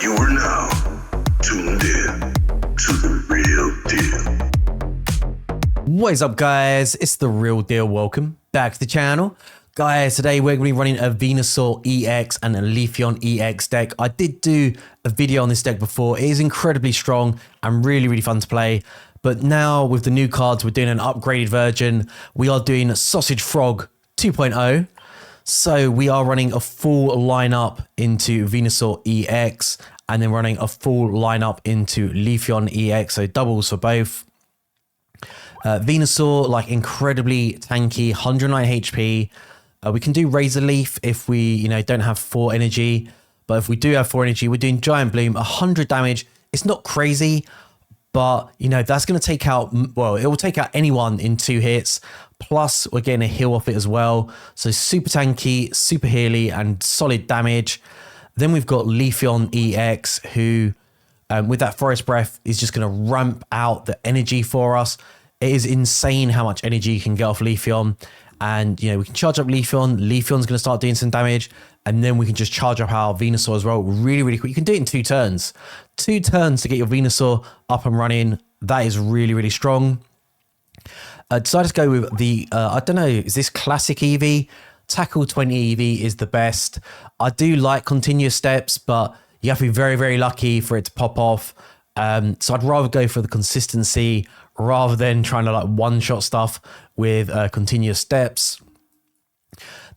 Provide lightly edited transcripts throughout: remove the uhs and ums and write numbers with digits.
You are now tuned in to The Real Deal. What is up, guys? It's The Real Deal. Welcome back to the channel. Guys, today we're going to be running a Venusaur EX and a Leafeon EX deck. I did do a video on this deck before. It is incredibly strong and really fun to play. But now with the new cards, we're doing an upgraded version. We are doing Sausage Frog 2.0. So we are running a full lineup into Venusaur EX and then running a full lineup into Leafeon EX. So doubles for both. Venusaur, like incredibly tanky, 109 HP. We can do Razor Leaf if we, don't have 4 energy. But if we do have 4 energy, we're doing Giant Bloom, 100 damage. It's not crazy, but that's going to take out, well, it will take out anyone in 2 hits. Plus, we're getting a heal off it as well. So super tanky, super healy, and solid damage. Then we've got Leafeon EX, who, with that Forest Breath, is just going to ramp out the energy for us. It is insane how much energy you can get off Leafeon. And, we can charge up Leafeon. Leafeon's going to start doing some damage. And then we can just charge up our Venusaur as well really quick. You can do it in 2 turns. 2 turns to get your Venusaur up and running. That is really strong. Decided to go with the, I don't know, is this classic EV? Tackle 20 EV is the best. I do like continuous steps, but you have to be very lucky for it to pop off. So I'd rather go for the consistency rather than trying to like one-shot stuff with continuous steps.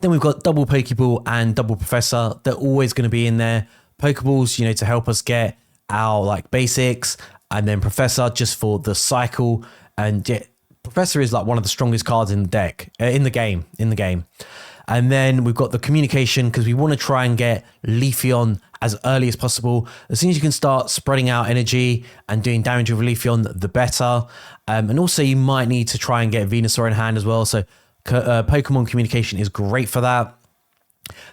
Then we've got double Pokeball and double Professor. They're always going to be in there. Pokeballs, to help us get our like basics, and then Professor just for the cycle. And yeah, Professor is like one of the strongest cards in the deck, in the game. And then we've got the communication because we want to try and get Leafeon as early as possible. As soon as you can start spreading out energy and doing damage with Leafeon, the better. And also you might need to try and get Venusaur in hand as well. So Pokemon communication is great for that.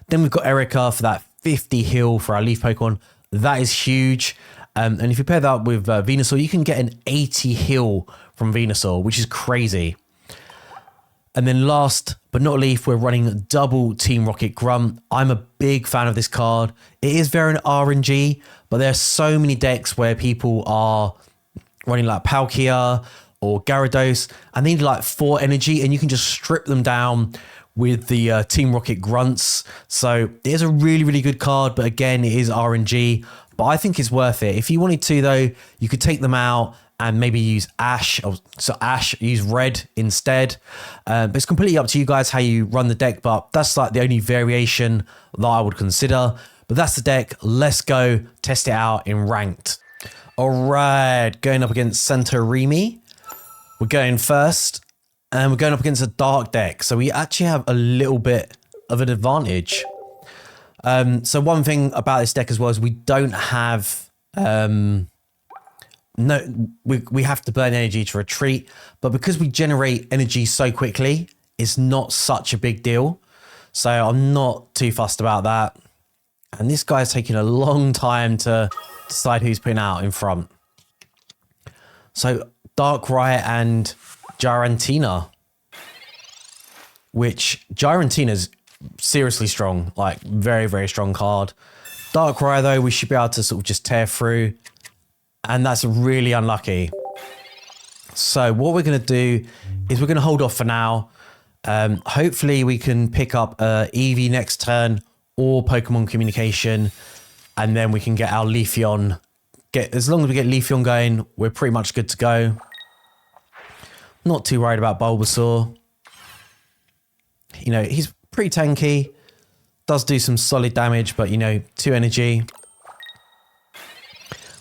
Then we've got Erica for that 50 heal for our Leaf Pokemon. That is huge. And if you pair that with Venusaur, you can get an 80 heal from Venusaur, which is crazy. And then last but not least, we're running double Team Rocket Grunt. I'm a big fan of this card. It is very RNG, but there are so many decks where people are running like Palkia or Gyarados, and they need like 4 energy, and you can just strip them down with the Team Rocket Grunts. So it is a really good card, but again, it is RNG. But I think it's worth it. If you wanted to, though, you could take them out and maybe use Ash, use Red instead. But it's completely up to you guys how you run the deck, but that's like the only variation that I would consider. But that's the deck. Let's go test it out in ranked. All right, going up against Santorini. We're going first, and we're going up against a dark deck. So we actually have a little bit of an advantage. So one thing about this deck as well is we don't have... we have to burn energy to retreat, but because we generate energy so quickly, it's not such a big deal. So I'm not too fussed about that. And this guy's taking a long time to decide who's putting out in front. So Darkrai and Giratina, which Girantina's seriously strong, like very strong card. Darkrai though, we should be able to sort of just tear through. And that's really unlucky. So what we're going to do is we're going to hold off for now. Hopefully we can pick up Eevee next turn or Pokemon communication. And then we can get our Leafeon. As long as we get Leafeon going, we're pretty much good to go. Not too worried about Bulbasaur. He's pretty tanky. Does do some solid damage, but 2 energy.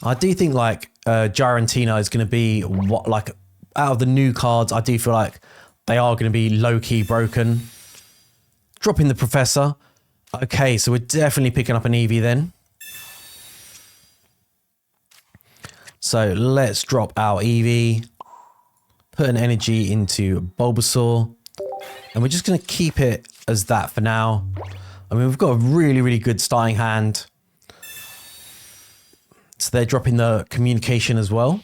I do think like Giratina is going to be out of the new cards, I do feel like they are going to be low-key broken. Dropping the Professor. Okay, so we're definitely picking up an Eevee then. So let's drop our Eevee. Put an energy into Bulbasaur. And we're just going to keep it as that for now. I mean, we've got a really good starting hand. So they're dropping the communication as well.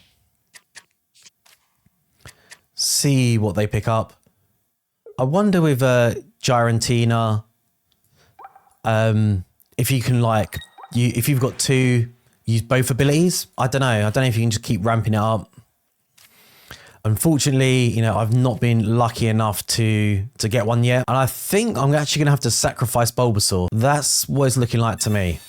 See what they pick up. I wonder with Giratina, if you can if you've got 2 use both abilities. I don't know. I don't know if you can just keep ramping it up. Unfortunately, you know, I've not been lucky enough to get one yet. And I think I'm actually going to have to sacrifice Bulbasaur. That's what it's looking like to me.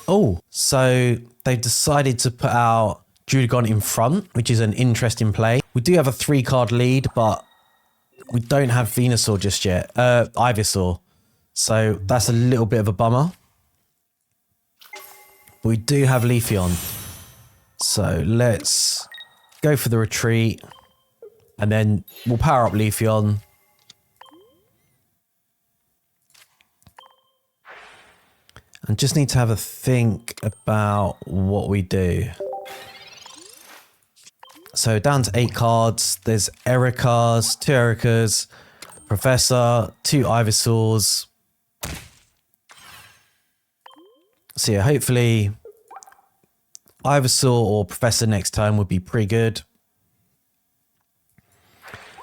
Oh, so they've decided to put out Druddigon in front, which is an interesting play. We do have a 3-card lead, but we don't have Venusaur just yet. Ivysaur. So that's a little bit of a bummer. But we do have Leafeon. So let's go for the retreat. And then we'll power up Leafeon. And just need to have a think about what we do. So down to 8 cards. There's Ericas, 2 Ericas, Professor, 2 Ivysaurs. So yeah, hopefully Ivysaur or Professor next turn would be pretty good.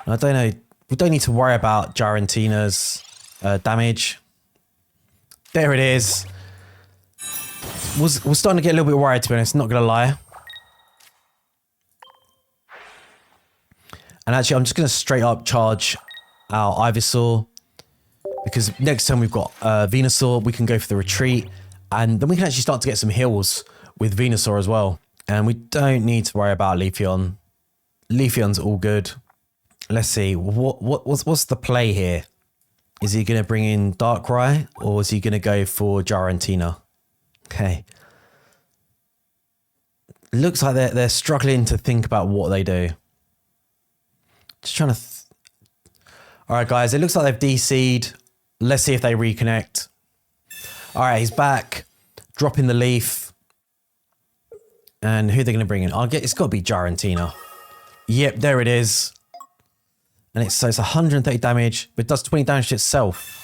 I don't know. We don't need to worry about Giratina's damage. There it is. We're starting to get a little bit worried, to be honest. Not going to lie. And actually, I'm just going to straight up charge our Ivysaur. Because next time we've got Venusaur, we can go for the retreat. And then we can actually start to get some heals with Venusaur as well. And we don't need to worry about Leafeon. Leafeon's all good. Let's see. What's the play here? Is he going to bring in Darkrai? Or is he going to go for Giratina? Okay. Looks like they're struggling to think about what they do. Just trying to... All right, guys. It looks like they've DC'd. Let's see if they reconnect. All right, he's back. Dropping the leaf. And who are they going to bring in? It's got to be Giratina. Yep, there it is. And so it's 130 damage, but it does 20 damage to itself.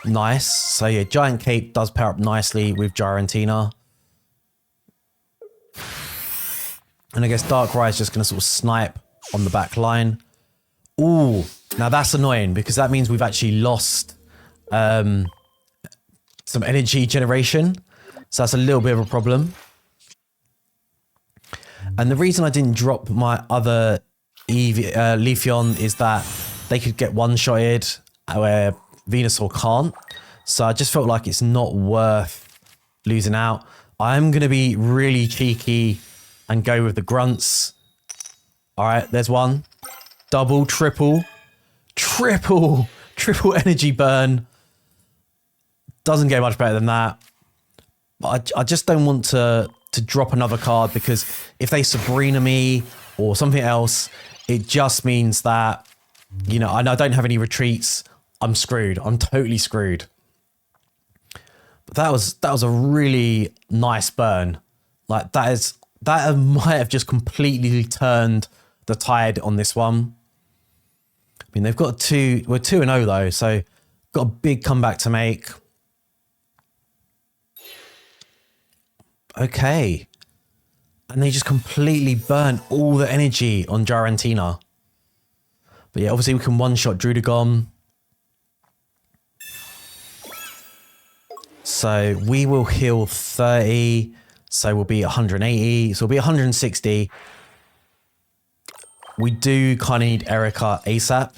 Nice. So yeah, Giant Cape does pair up nicely with Giratina. And I guess Darkrai is just going to sort of snipe on the back line. Ooh, now that's annoying because that means we've actually lost some energy generation. So that's a little bit of a problem. And the reason I didn't drop my other Leafeon is that they could get one-shotted where Venusaur can't. So I just felt like it's not worth losing out. I'm going to be really cheeky and go with the grunts. All right, there's one. Double, triple energy burn. Doesn't get much better than that. But I just don't want to drop another card because if they Sabrina me or something else, it just means that, you know, I don't have any retreats. I'm screwed. I'm totally screwed. But that was a really nice burn. Like that might have just completely turned the tide on this one. I mean, they've got we're 2-0 though, so got a big comeback to make. Okay. And they just completely burnt all the energy on Giratina. But yeah, obviously we can one-shot Druddigon. So we will heal 30. So we'll be 180. So we'll be 160. We do kind of need Erica ASAP.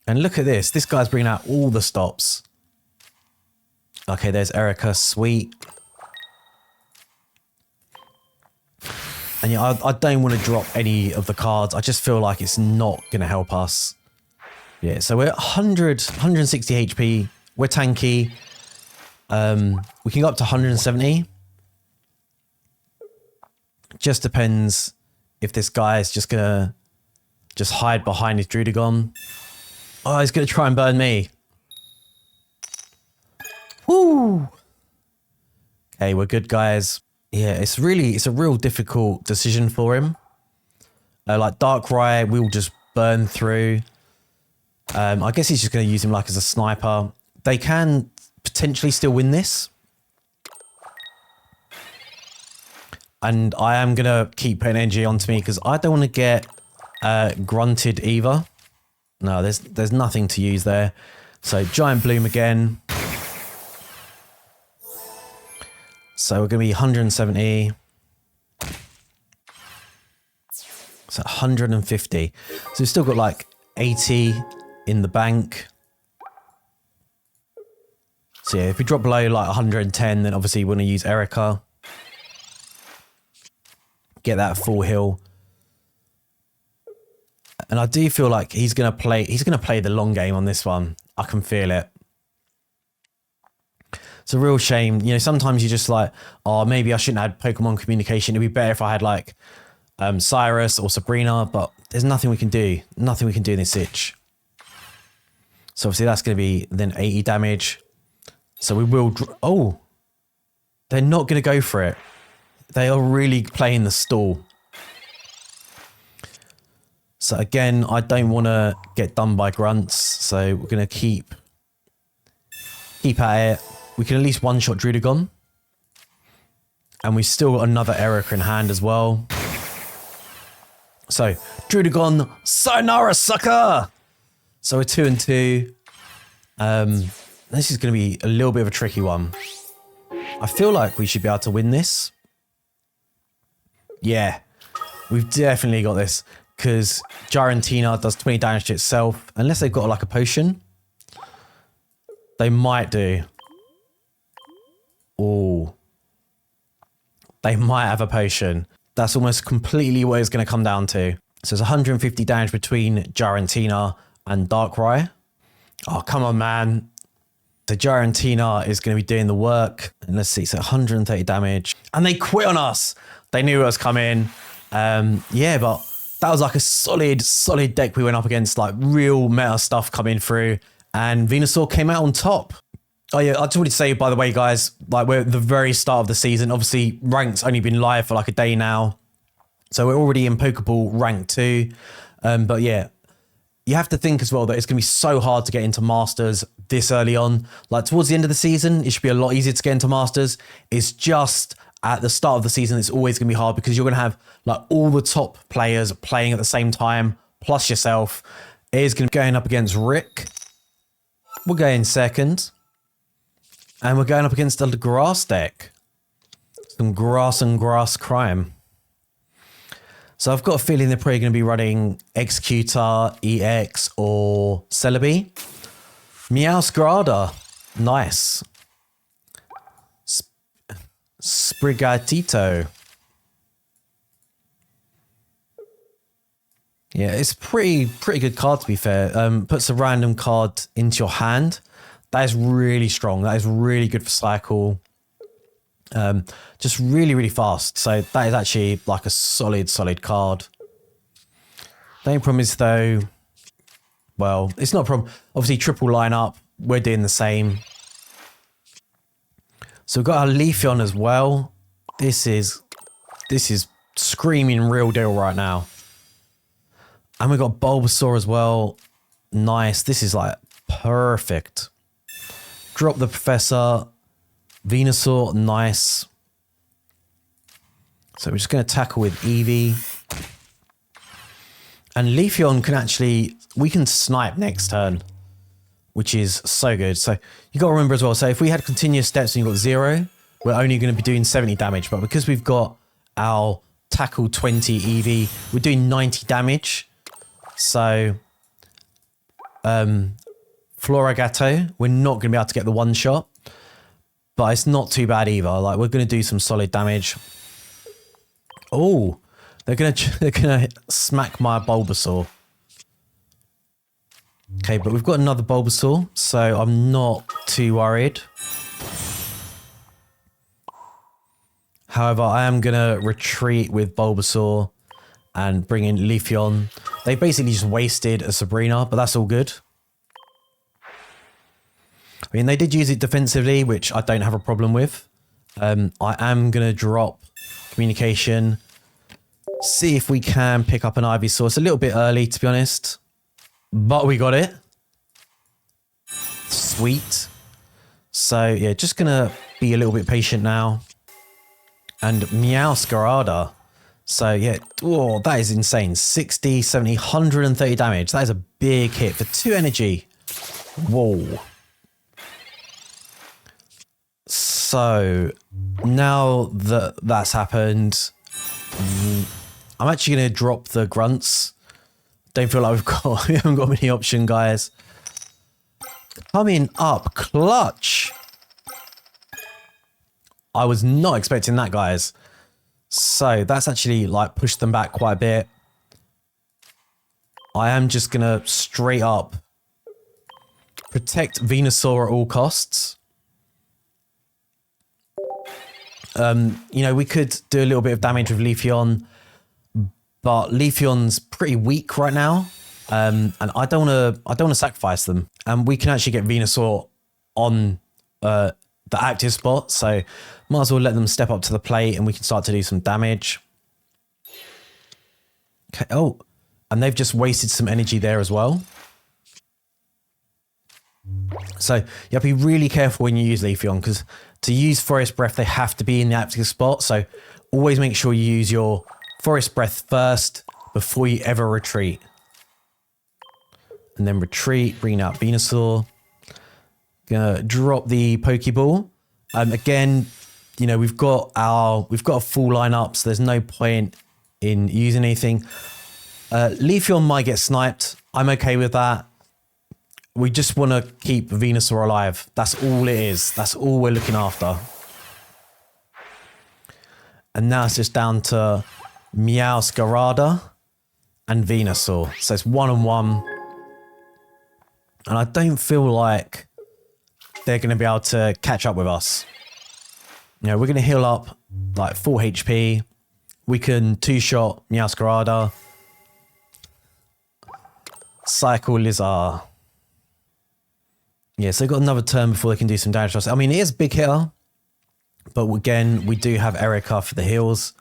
And look at this. This guy's bringing out all the stops. Okay, there's Erica. Sweet. And yeah, I don't want to drop any of the cards. I just feel like it's not going to help us. Yeah, so we're 160 HP. We're tanky. We can go up to 170. Just depends if this guy is just going to just hide behind his Druddigon. Oh, he's going to try and burn me. Woo! Okay, we're good, guys. Yeah, it's a real difficult decision for him. Like Darkrai, we'll just burn through. I guess he's just going to use him like as a sniper. They can potentially still win this. And I am going to keep putting energy onto me because I don't want to get grunted either. No, there's nothing to use there. So Giant Bloom again. So we're going to be 170. So 150. So we've still got like 80 in the bank. So yeah, if we drop below like 110, then obviously we want to use Erica. Get that full heal. And I do feel like he's going to play the long game on this one. I can feel it. It's a real shame. You know, sometimes you're just like, oh, maybe I shouldn't have had Pokemon communication. It'd be better if I had like Cyrus or Sabrina, but there's nothing we can do. Nothing we can do in this sitch. So obviously that's going to be then 80 damage. So we will... Oh! They're not going to go for it. They are really playing the stall. So again, I don't want to get done by grunts. So we're going to keep at it. We can at least one-shot Drudagon. And we've still got another Erica in hand as well. So, Drudagon, sayonara, sucker! So we're 2-2. This is going to be a little bit of a tricky one. I feel like we should be able to win this. Yeah, we've definitely got this. Because Giratina does 20 damage to itself. Unless they've got like a potion. They might do. Oh. They might have a potion. That's almost completely what it's going to come down to. So it's 150 damage between Giratina and Darkrai. Oh, come on, man. The Giratina is going to be doing the work. And let's see, so 130 damage. And they quit on us. They knew it was coming. Yeah, but that was like a solid deck we went up against. Like real meta stuff coming through. And Venusaur came out on top. Oh yeah, I just wanted to say, by the way, guys, like we're at the very start of the season. Obviously, Rank's only been live for like a day now. So we're already in Pokeball Rank 2. But yeah, you have to think as well that it's going to be so hard to get into Masters this early on. Like towards the end of the season, it should be a lot easier to get into Masters. It's just at the start of the season, it's always going to be hard because you're going to have like all the top players playing at the same time, plus yourself. It is going to be going up against Rick. We're going second. And we're going up against the grass deck. Some grass and grass crime. So I've got a feeling they're probably going to be running Executor, EX, or Celebi. Meowscarada. Nice. Sprigatito. Yeah, it's pretty good card to be fair. Puts a random card into your hand. That is really strong. That is really good for cycle. Just really fast. So that is actually like a solid card. The only problem is though, well, it's not a problem. Obviously triple lineup, we're doing the same. So we've got our Leafeon as well. This is screaming real deal right now. And we've got Bulbasaur as well. Nice. This is like perfect. Drop the Professor. Venusaur, nice. So we're just going to tackle with Eevee. And Leafeon can actually, we can snipe next turn, which is so good. So you got to remember as well, so if we had continuous steps and you got 0, we're only going to be doing 70 damage. But because we've got our tackle 20 Eevee, we're doing 90 damage. So, Floragato, we're not going to be able to get the one shot. But it's not too bad either. Like we're going to do some solid damage. Oh, they're gonna smack my Bulbasaur. Okay, but we've got another Bulbasaur, so I'm not too worried. However, I am gonna retreat with Bulbasaur and bring in Leafeon. They basically just wasted a Sabrina, but that's all good. I mean, they did use it defensively, which I don't have a problem with. I am going to drop communication. See if we can pick up an Ivysaur. It's a little bit early, to be honest. But we got it. Sweet. So, yeah, just going to be a little bit patient now. And Meowscarada. So, yeah, oh, that is insane. 60, 70, 130 damage. That is a big hit for 2 energy. Whoa. So, now that that's happened, I'm actually going to drop the grunts. Don't feel like we haven't got many options, guys. Coming up clutch. I was not expecting that, guys. So that's actually like pushed them back quite a bit. I am just going to straight up protect Venusaur at all costs. You know, we could do a little bit of damage with Leafeon, but Leafeon's pretty weak right now. And I don't want to sacrifice them. And we can actually get Venusaur on the active spot, so might as well let them step up to the plate and we can start to do some damage. Okay, oh, and they've just wasted some energy there as well. So you have to be really careful when you use Leafeon, because to use Forest Breath, they have to be in the active spot. So always make sure you use your Forest Breath first before you ever retreat. And then retreat, bring out Venusaur. Gonna drop the Pokeball. Again, you know, we've got a full lineup, so there's no point in using anything. Leafeon might get sniped. I'm okay with that. We just want to keep Venusaur alive. That's all it is. That's all we're looking after. And now it's just down to Meowscarada and Venusaur. So it's 1-on-1. And I don't feel like they're going to be able to catch up with us. You know, we're going to heal up like 4 HP. We can two-shot Meowscarada. Cycle Lizard. Yeah, so they've got another turn before they can do some damage to us. I mean, it is a big hitter. But again, we do have Erica for the heals.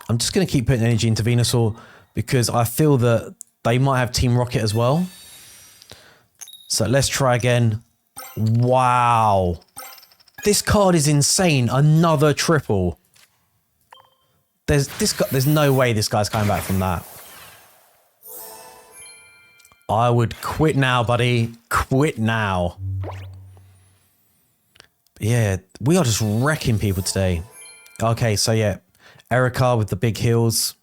I'm just going to keep putting energy into Venusaur because I feel that they might have Team Rocket as well. So let's try again. Wow. This card is insane. Another triple. There's no way this guy's coming back from that. I would quit now, buddy. Quit now. Yeah, we are just wrecking people today. Okay, so yeah, Erica with the big heals.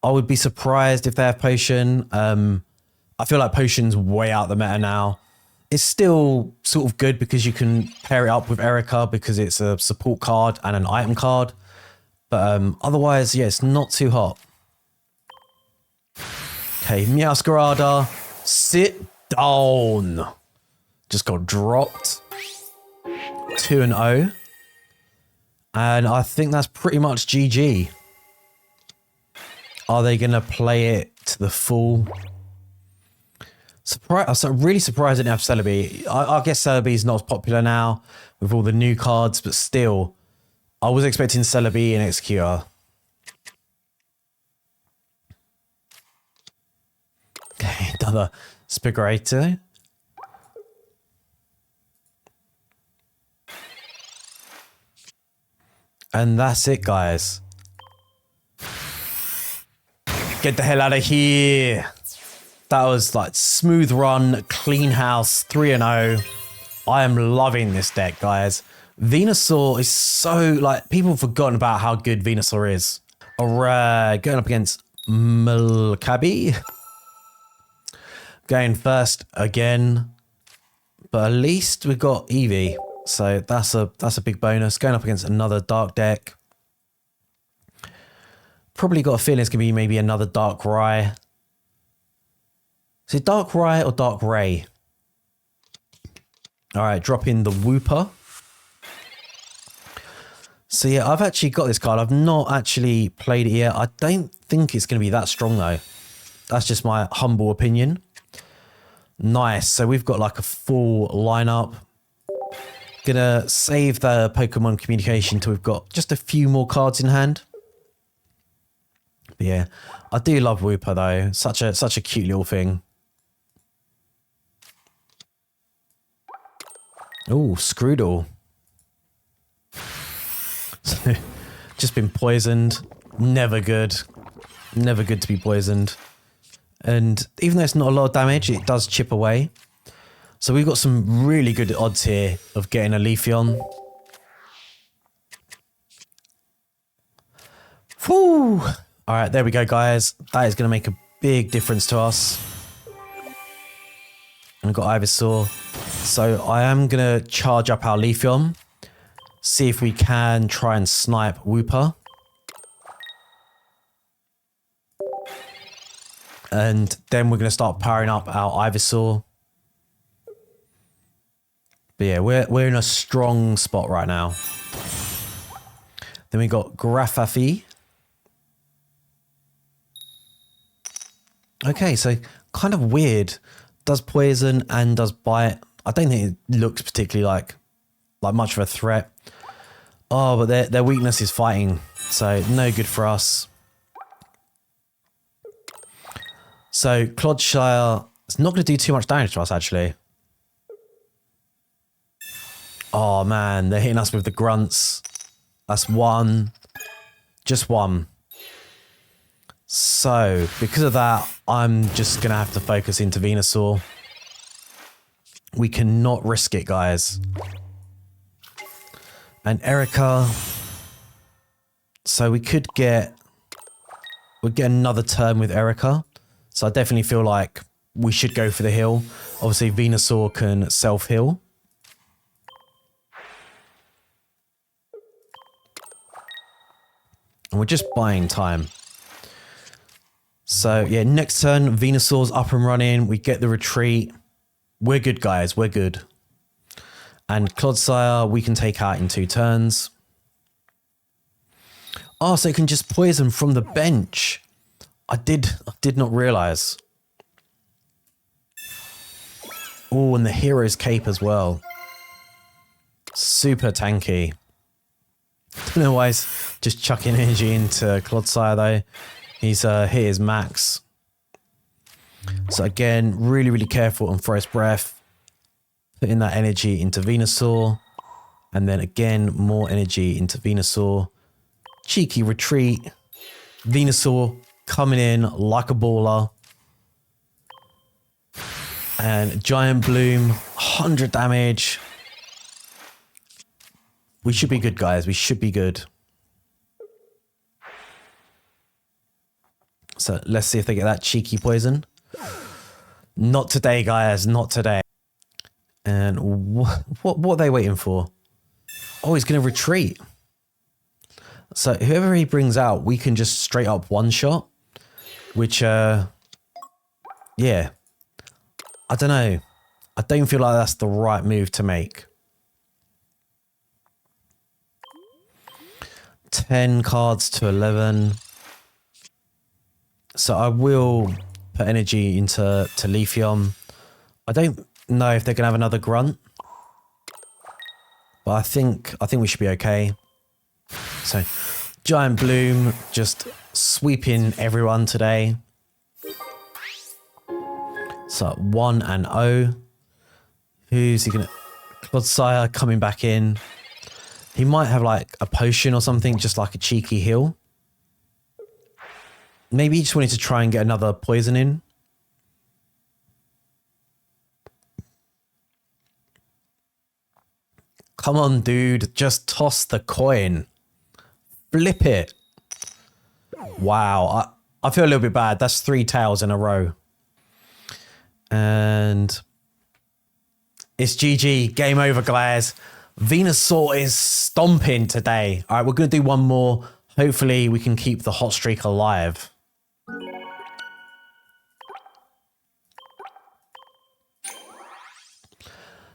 I would be surprised if they have Potion. I feel like Potion's way out the meta now. It's still sort of good because you can pair it up with Erica because it's a support card and an item card. But otherwise, yeah, it's not too hot. Okay, Meowscarada, sit down. Just got dropped. 2-0. And I think that's pretty much GG. Are they going to play it to the full? I'm really surprised they didn't have Celebi. I guess Celebi's not as popular now with all the new cards, but still, I was expecting Celebi and Executor. Okay, another Spigarator. And that's it, guys. Get the hell out of here. That was like smooth run, clean house, 3-0. I am loving this deck, guys. Venusaur is so, like, people have forgotten about how good Venusaur is. Alright, going up against Mulcaby. Going first again. But at least we've got Eevee. So that's a big bonus. Going up against another dark deck. Probably got a feeling it's going to be maybe another Darkrai. Is it Darkrai or Darkrai? Alright, drop in the Wooper. So yeah, I've actually got this card. I've not actually played it yet. I don't think it's going to be that strong though. That's just my humble opinion. Nice. So we've got like a full lineup. Gonna save the Pokemon communication till we've got just a few more cards in hand. But yeah, I do love Wooper though. Such a cute little thing. Oh, Scroodle. Just been poisoned. Never good. Never good to be poisoned. And even though it's not a lot of damage, it does chip away. So we've got some really good odds here of getting a Leafeon. Whew. All right, there we go, guys. That is going to make a big difference to us. And we've got Ivysaur. So I am going to charge up our Leafeon. See if we can try and snipe Wooper. And then we're going to start powering up our Ivysaur. But yeah, we're in a strong spot right now. Then we got Grafafi. Okay, so kind of weird. Does poison and does bite. I don't think it looks particularly like much of a threat. Oh, but their weakness is fighting, so no good for us. So Clodshire is not going to do too much damage to us, actually. Oh man, they're hitting us with the grunts. That's one. Just one. So, because of that, I'm just going to have to focus into Venusaur. We cannot risk it, guys. And Erica. So we'll get another turn with Erica. So I definitely feel like we should go for the heal. Obviously, Venusaur can self-heal. And we're just buying time. So, yeah, next turn, Venusaur's up and running. We get the retreat. We're good, guys. We're good. And Clodsire, we can take out in 2 turns. Oh, so it can just poison from the bench. I did not realise. Oh, and the Hero's Cape as well. Super tanky. Don't know why he's just chucking energy into Clodsire, though. He's hit his max. So again, really, really careful on Forest Breath. Putting that energy into Venusaur. And then again, more energy into Venusaur. Cheeky retreat. Venusaur coming in like a baller. And Giant Bloom, 100 damage. We should be good, guys. We should be good. So let's see if they get that cheeky poison. Not today, guys. Not today. And what are they waiting for? Oh, he's going to retreat. So whoever he brings out, we can just straight up one-shot. Which, yeah. I don't know. I don't feel like that's the right move to make. 10 cards to 11. So I will put energy into Leafeon. I don't know if they're going to have another grunt. But I think we should be okay. So Giant Bloom just sweeping everyone today. So 1-0. Who's he going to... Clodsire coming back in. He might have like a potion or something, just like a cheeky heal. Maybe he just wanted to try and get another poison in. Come on, dude. Just toss the coin. Flip it. Wow. I feel a little bit bad. That's 3 tails in a row. And it's GG. Game over, guys. Venusaur is stomping today. All right, we're going to do one more. Hopefully, we can keep the hot streak alive.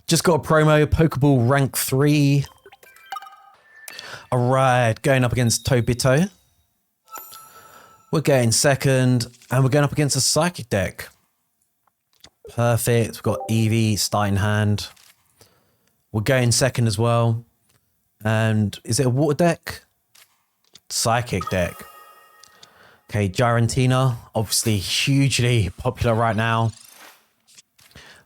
Just got a promo, Pokeball rank 3. All right, going up against Tobito. We're getting second, and we're going up against a Psychic deck. Perfect. We've got Eevee starting hand. We're going second as well. And is it a water deck? Psychic deck. Okay, Giratina, obviously hugely popular right now.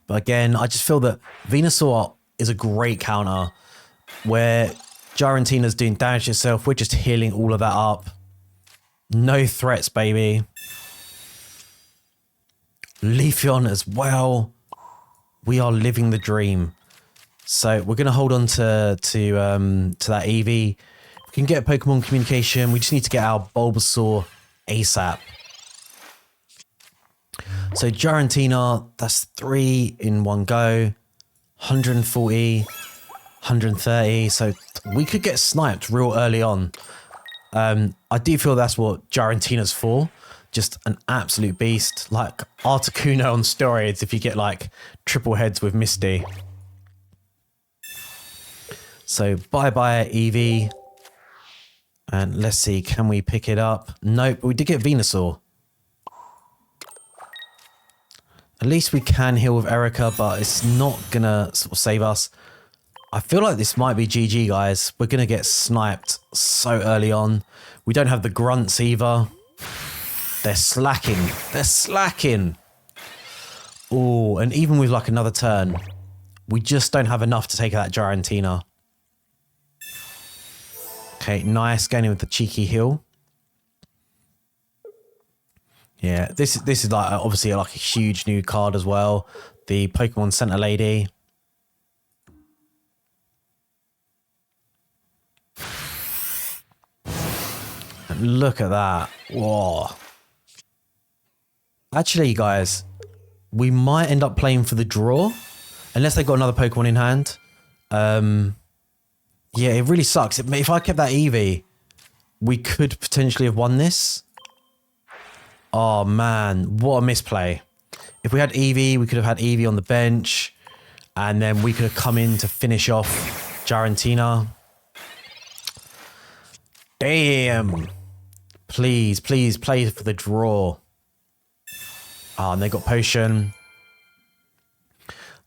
But again, I just feel that Venusaur is a great counter where Giratina's doing damage to itself. We're just healing all of that up. No threats, baby. Leafeon as well. We are living the dream. So we're going to hold on to that Eevee. We can get Pokemon communication. We just need to get our Bulbasaur ASAP. So Giratina, that's 3 in one go. 140, 130. So we could get sniped real early on. I do feel that's what Giratina's for. Just an absolute beast. Like Articuno on steroids if you get like triple heads with Misty. So bye-bye Eevee. And let's see, can we pick it up? Nope, we did get Venusaur. At least we can heal with Erica, but it's not gonna sort of save us. I feel like this might be GG, guys. We're gonna get sniped so early on. We don't have the grunts either. They're slacking. They're slacking. Oh, and even with like another turn, we just don't have enough to take out that Giratina. Okay, nice. Going in with the cheeky heal. Yeah, this is like obviously like a huge new card as well. The Pokemon Center Lady. And look at that. Whoa. Actually, guys, we might end up playing for the draw. Unless they got another Pokemon in hand. Yeah, it really sucks. If I kept that Eevee, we could potentially have won this. Oh, man. What a misplay. If we had Eevee, we could have had Eevee on the bench. And then we could have come in to finish off Giratina. Damn. Please, please play for the draw. Oh, and they got Potion.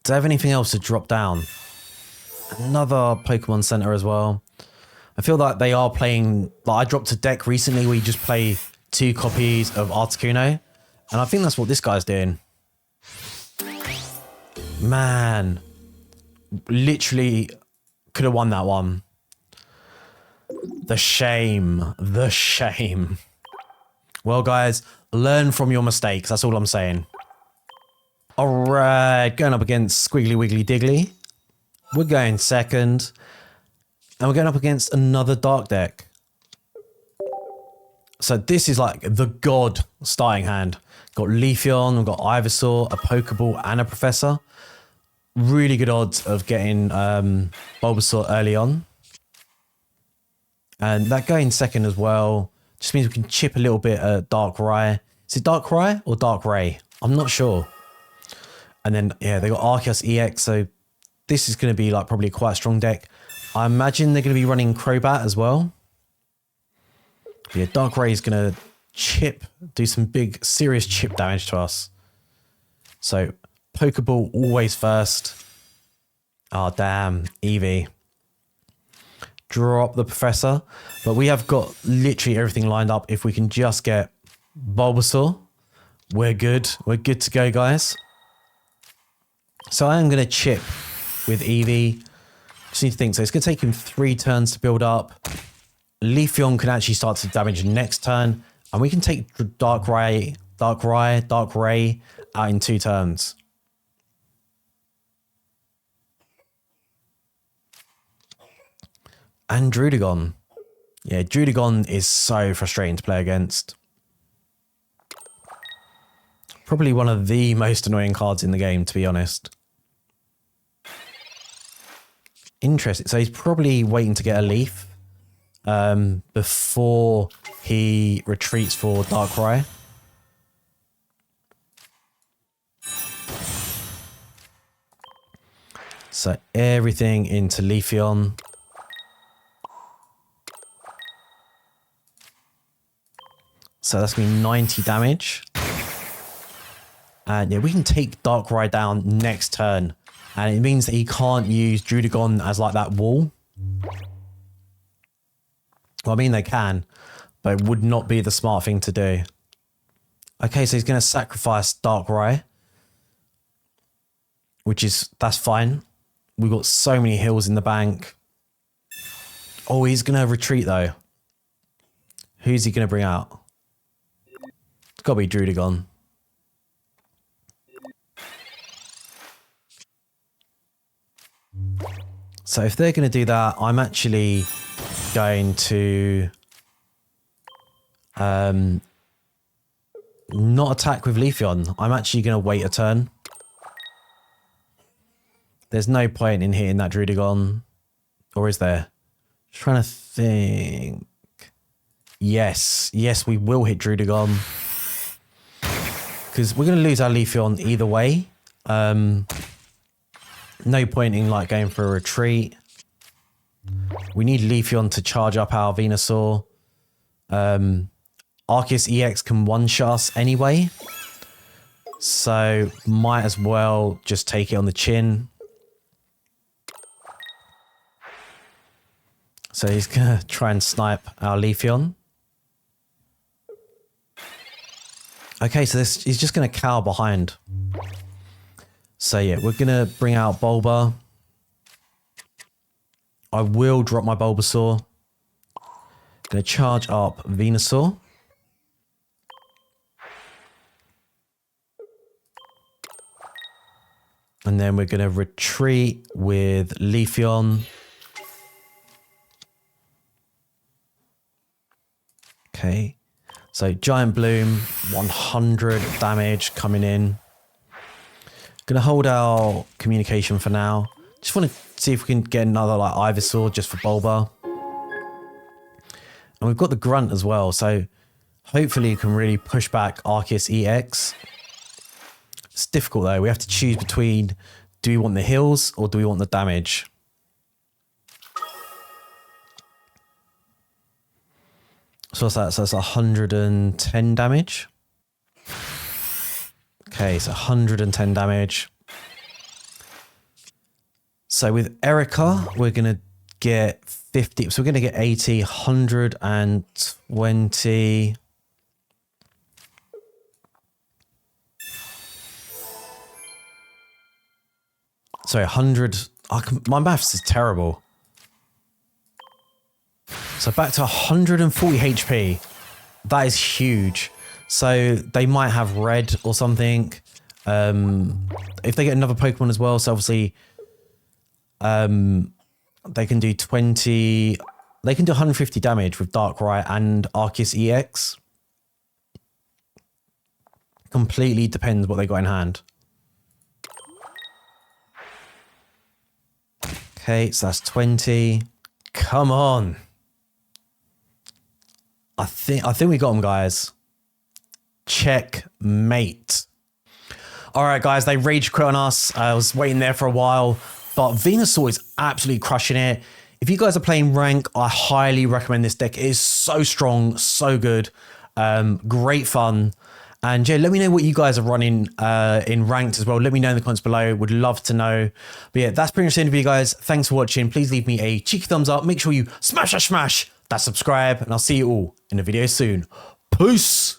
Do I have anything else to drop down? Another Pokemon Center as well. I feel like they are playing... Like I dropped a deck recently where you just play 2 copies of Articuno. And I think that's what this guy's doing. Man. Literally could have won that one. The shame. The shame. Well, guys, learn from your mistakes. That's all I'm saying. All right. Going up against Squiggly Wiggly Diggly. We're going second. And we're going up against another dark deck. So this is like the god starting hand. Got Leafeon, we've got Ivysaur, a Pokeball, and a Professor. Really good odds of getting Bulbasaur early on. And that going second as well just means we can chip a little bit at Darkrai. Is it Darkrai or Darkrai? I'm not sure. And then, yeah, they got Arceus EX, so this is going to be like probably quite a strong deck. I imagine they're going to be running Crobat as well. Yeah, Darkrai is going to chip, do some big, serious chip damage to us. So, Pokeball always first. Oh, damn. Eevee. Drop the Professor. But we have got literally everything lined up. If we can just get Bulbasaur, we're good. We're good to go, guys. So I am going to chip with Eevee. Just need to think. So it's going to take him 3 turns to build up. Leafeon can actually start to damage next turn. And we can take Darkrai out in 2 turns. And Druddigon. Yeah, Druddigon is so frustrating to play against. Probably one of the most annoying cards in the game, to be honest. Interesting. So he's probably waiting to get a leaf before he retreats for Darkrai. So everything into Leafeon. So that's going to be 90 damage. And yeah, we can take Darkrai down next turn. And it means that he can't use Druddigon as like that wall. Well, I mean, they can, but it would not be the smart thing to do. Okay, so he's going to sacrifice Darkrai. That's fine. We've got so many heals in the bank. Oh, he's going to retreat though. Who's he going to bring out? It's got to be Druddigon. So if they're going to do that, I'm actually going to not attack with Leafeon. I'm actually going to wait a turn. There's no point in hitting that Druddigon. Or is there? Just trying to think. Yes. Yes, we will hit Druddigon. Because we're going to lose our Leafeon either way. No point in like going for a retreat. We need Leafeon to charge up our Venusaur. Arceus EX can one-shot us anyway. So might as well just take it on the chin. So he's going to try and snipe our Leafeon. Okay, so he's just going to cower behind. So yeah, we're going to bring out Bulba. I will drop my Bulbasaur. Going to charge up Venusaur. And then we're going to retreat with Leafeon. Okay. So Giant Bloom, 100 damage coming in. Going to hold our communication for now. Just want to see if we can get another like Ivysaur just for Bulba. And we've got the Grunt as well. So hopefully you can really push back Arceus EX. It's difficult though. We have to choose between, do we want the heals or do we want the damage? So what's that? So that's 110 damage. Okay, so 110 damage. So with Erica, we're going to get 50. So we're going to get 80, 120. Sorry, 100. My maths is terrible. So back to 140 HP. That is huge. So they might have red or something. If they get another Pokemon as well, so obviously they can do 20. They can do 150 damage with Darkrai and Arceus EX. Completely depends what they got in hand. Okay, so that's 20. Come on. I think we got them, guys. Checkmate. All right, guys, they rage quit on us. I was waiting there for a while, but Venusaur is absolutely crushing it. If you guys are playing rank, I highly recommend this deck. It is so strong, so good, great fun. And yeah, let me know what you guys are running in ranked as well. Let me know in the comments below. Would love to know. But yeah, that's pretty much the end of the video, guys. Thanks for watching. Please leave me a cheeky thumbs up. Make sure you smash that subscribe, and I'll see you all in a video soon. Peace.